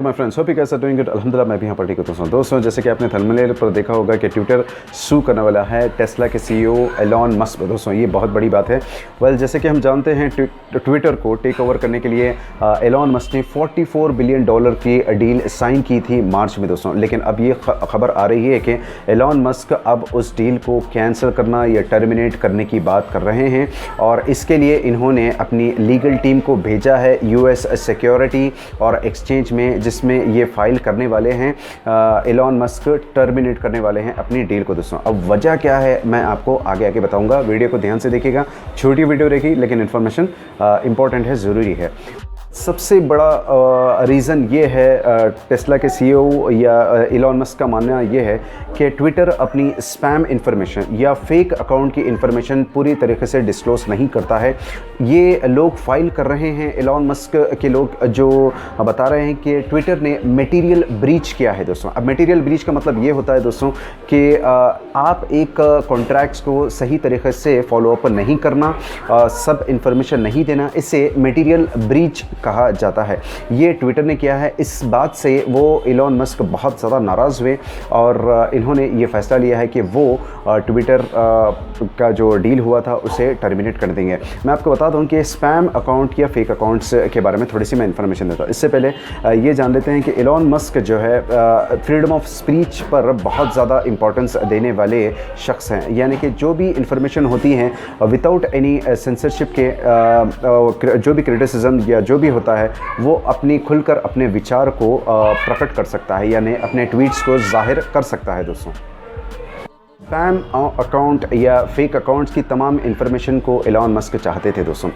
My friends, hope you guys are doing good. अल्हम्दुलिल्लाह मैं भी यहाँ पर ठीक हूँ। दोस्तों, जैसे कि आपने थंबनेल पर देखा होगा कि ट्विटर सू करने वाला है टेस्ला के सीईओ एलॉन मस्क। दोस्तों, ये बहुत बड़ी बात है। वेल, जैसे कि हम जानते हैं ट्विटर को टेक ओवर करने के लिए एलॉन मस्क ने $44 बिलियन की डील साइन की थी मार्च में दोस्तों। लेकिन अब ये खबर आ रही है कि एलॉन मस्क अब उस डील को कैंसिल करना या टर्मिनेट करने की बात कर रहे हैं, और इसके लिए इन्होंने अपनी लीगल टीम को भेजा है यूएस सिक्योरिटी और एक्सचेंज में, जिसमें ये फाइल करने वाले हैं एलॉन मस्क टर्मिनेट करने वाले हैं अपनी डील को दोस्तों। अब वजह क्या है मैं आपको आगे आगे बताऊंगा। वीडियो को ध्यान से देखिएगा, छोटी वीडियो रहेगी लेकिन इन्फॉर्मेशन इंपॉर्टेंट है, ज़रूरी है। सबसे बड़ा रीज़न ये है, टेस्ला के सीईओ या एलॉन मस्क का मानना ये है कि ट्विटर अपनी स्पैम इंफॉर्मेशन या फेक अकाउंट की इंफॉर्मेशन पूरी तरीके से डिस्क्लोज नहीं करता है। ये लोग फाइल कर रहे हैं, एलॉन मस्क के लोग जो बता रहे हैं कि ट्विटर ने मटेरियल ब्रीच किया है दोस्तों। अब मटेरियल ब्रीच का मतलब ये होता है दोस्तों कि आप एक कॉन्ट्रैक्ट्स को सही तरीके से फॉलोअप नहीं करना, सब इंफॉर्मेशन नहीं देना, इसे मटेरियल ब्रीच कहा जाता है। ये ट्विटर ने किया है। इस बात से वो एलॉन मस्क बहुत ज़्यादा नाराज़ हुए और इन्होंने ये फैसला लिया है कि वो ट्विटर का जो डील हुआ था उसे टर्मिनेट कर देंगे। मैं आपको बता दूं कि स्पैम अकाउंट या फेक अकाउंट्स के बारे में थोड़ी सी मैं इन्फॉर्मेशन देता हूँ। इससे पहले ये जान लेते हैं कि एलॉन मस्क जो है फ्रीडम ऑफ स्पीच पर बहुत ज़्यादा इंपॉर्टेंस देने वाले शख्स हैं। यानी कि जो भी इंफॉर्मेशन होती हैं विदाउट एनी सेंसरशिप के, जो भी क्रिटिसिज्म या जो भी होता है वो अपनी खुलकर अपने विचार को प्रकट कर सकता है, यानी अपने ट्वीट्स को जाहिर कर सकता है दोस्तों। स्पैम अकाउंट या फेक अकाउंट्स की तमाम इन्फॉर्मेशन को एलॉन मस्क चाहते थे दोस्तों।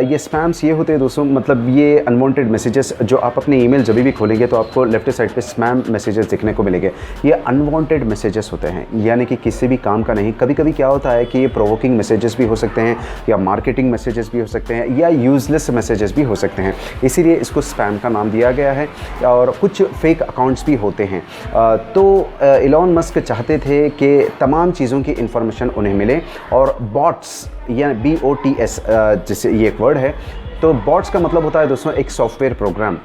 ये स्पैम्स ये होते हैं दोस्तों, मतलब ये अनवांटेड मैसेजेस जो आप अपने ईमेल जब भी खोलेंगे तो आपको लेफ्ट साइड पे स्पैम मैसेजेस दिखने को मिलेंगे। ये अनवांटेड मैसेजेस होते हैं, यानी कि किसी भी काम का नहीं। कभी कभी क्या होता है कि ये प्रोवोकिंग मैसेजेस भी हो सकते हैं या मार्केटिंग मैसेजेस भी हो सकते हैं या यूजलेस मैसेजेस भी हो सकते हैं, इसीलिए इसको स्पैम का नाम दिया गया है। और कुछ फेक अकाउंट्स भी होते हैं। तो एलॉन मस्क चाहते थे कि तमाम चीज़ों की इंफॉर्मेशन उन्हें मिले, और बॉट्स या BOTS जैसे ये एक वर्ड है, तो बॉट्स का मतलब होता है दोस्तों एक सॉफ्टवेयर प्रोग्राम,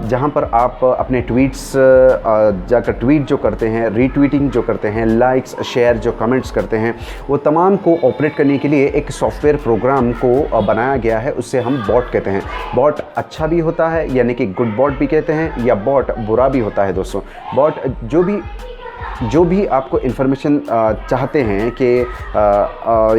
जहां पर आप अपने ट्वीट्स जाकर ट्वीट जो करते हैं, रीट्वीटिंग जो करते हैं, लाइक्स शेयर जो कमेंट्स करते हैं, वो तमाम को ऑपरेट करने के लिए एक सॉफ्टवेयर प्रोग्राम को बनाया गया है। उससे हम बॉट कहते हैं। बॉट अच्छा भी होता है, यानी कि गुड बॉट भी कहते हैं, या बॉट बुरा भी होता है दोस्तों। बॉट जो भी आपको इन्फॉर्मेशन चाहते हैं कि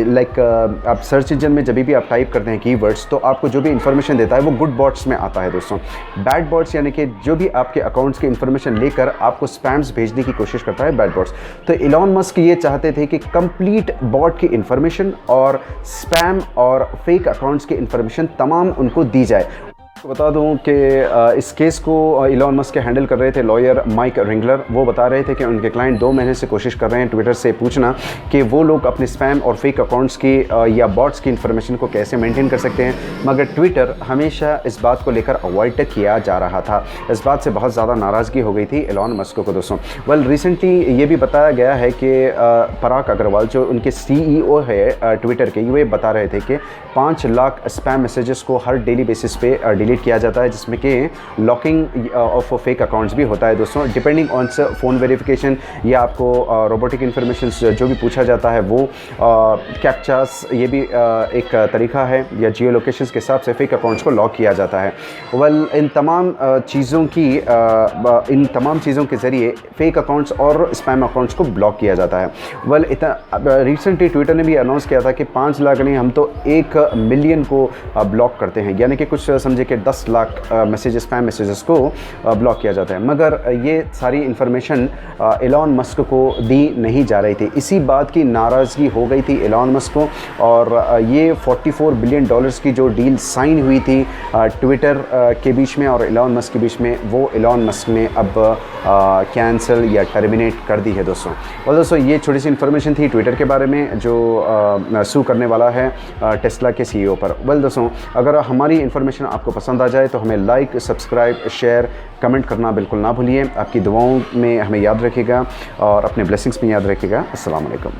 लाइक आप सर्च इंजन में जब भी आप टाइप करते हैं कीवर्ड्स, तो आपको जो भी इन्फॉर्मेशन देता है वो गुड बॉट्स में आता है दोस्तों। बैड बॉट्स यानी कि जो भी आपके अकाउंट्स की इन्फॉर्मेशन लेकर आपको स्पैम्स भेजने की कोशिश करता है, बैड बॉट्स। तो एलॉन मस्क ये चाहते थे कि कंप्लीट बॉट की इन्फॉर्मेशन और स्पैम और फेक अकाउंट्स की इन्फॉर्मेशन तमाम उनको दी जाए। बता दूं कि इस केस को एलॉन मस्क हैंडल कर रहे थे लॉयर माइक रिंगलर। वो बता रहे थे कि उनके क्लाइंट 2 महीने से कोशिश कर रहे हैं ट्विटर से पूछना कि वो लोग अपने स्पैम और फेक अकाउंट्स की या बॉट्स की इन्फॉर्मेशन को कैसे मेंटेन कर सकते हैं, मगर ट्विटर हमेशा इस बात को लेकर अवॉइड किया जा रहा था। इस बात से बहुत ज़्यादा नाराज़गी हो गई थी एलॉन मस्क को दोस्तों। रिसेंटली ये भी बताया गया है कि पराग अग्रवाल जो उनके CEO है ट्विटर के, ये बता रहे थे कि 5 लाख स्पैम मैसेजेस को हर डेली बेसिस पे डिलीट किया जाता है, जिसमें कि लॉकिंग ऑफ फेक अकाउंट्स भी होता है दोस्तों। डिपेंडिंग ऑन फ़ोन वेरिफिकेशन या आपको रोबोटिक इन्फॉर्मेशन जो भी पूछा जाता है वो कैप्चास, ये भी एक तरीका है, या जियो लोकेशंस के हिसाब से फेक अकाउंट्स को लॉक किया जाता है। इन तमाम चीज़ों के ज़रिए फेक अकाउंट्स और स्पैम अकाउंट्स को ब्लॉक किया जाता है। रिसेंटली ट्विटर ने भी अनाउंस किया था कि 5 लाख नहीं, हम तो 1 मिलियन को ब्लॉक करते हैं, यानी कि कुछ समझे कि 10 लाख मैसेजेस, स्पैम मैसेजेस को ब्लॉक किया जाता है। मगर ये सारी इन्फॉर्मेशन एलॉन मस्क को दी नहीं जा रही थी। इसी बात की नाराज़गी हो गई थी एलॉन मस्क को, और ये $44 बिलियन की जो डील साइन हुई थी ट्विटर के बीच में और एलॉन मस्क के बीच में, वो एलॉन मस्क ने अब कैंसिल या टर्मिनेट कर दी है दोस्तों। और दोस्तों, ये छोटी सी इन्फॉर्मेशन थी ट्विटर के बारे में जो सू करने वाला है टेस्ला के CEO पर। दोस्तों, अगर हमारी इन्फॉर्मेशन आपको पसंद आ जाए तो हमें लाइक, सब्सक्राइब, शेयर, कमेंट करना बिल्कुल ना भूलिए। आपकी दुआओं में हमें याद रखिएगा और अपने ब्लेसिंग्स में याद रखिएगा। अस्सलाम वालेकुम।